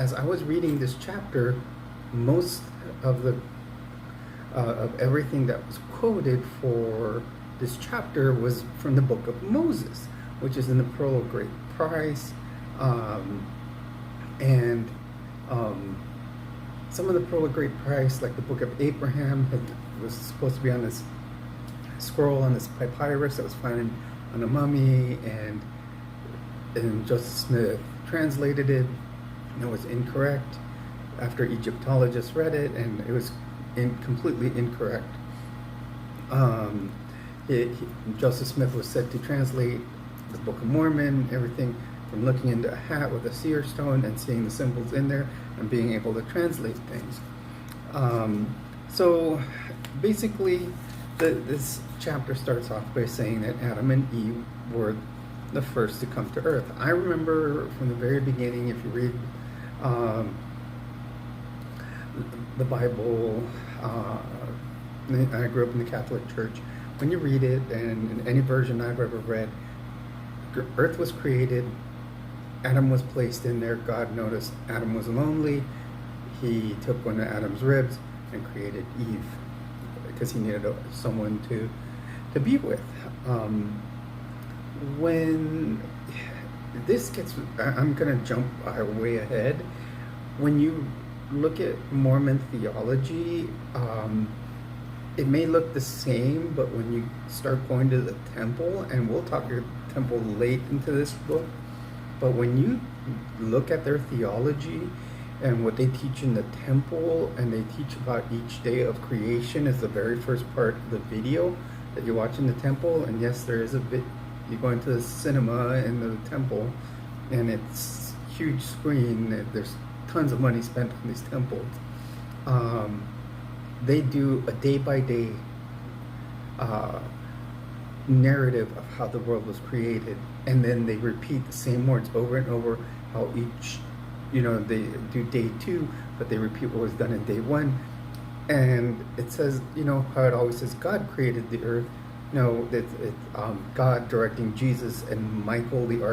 as I was reading this chapter, most of the of everything that was quoted for this chapter was from the book of Moses, which is in the Pearl of Great Price, and some of the Pearl of Great Price, like the Book of Abraham, was supposed to be on this scroll on this papyrus that was found on a mummy, and Joseph Smith translated it, and it was incorrect after Egyptologists read it, and it was completely incorrect. Joseph Smith was said to translate the Book of Mormon, everything from looking into a hat with a seer stone and seeing the symbols in there and being able to translate things. So basically, this chapter starts off by saying that Adam and Eve were the first to come to earth. I remember from the very beginning, if you read the Bible, I grew up in the Catholic Church. When you read it, and in any version I've ever read, earth was created, Adam was placed in there. God noticed Adam was lonely. He took one of Adam's ribs and created Eve because he needed someone to be with. When this gets, I'm going to jump way ahead. When you look at Mormon theology, it may look the same, but when you start going to the temple, and we'll talk your temple late into this book, but when you look at their theology and what they teach in the temple, and they teach about each day of creation is the very first part of the video that you watch in the temple. And yes, there is a bit, you go into the cinema in the temple, and it's huge screen, there's tons of money spent on these temples. They do a day-by-day narrative of how the world was created, and then they repeat the same words over and over, how each, they do day 2, but they repeat what was done in day 1. And it says, how it always says God created the earth. No, it's God directing Jesus and Michael the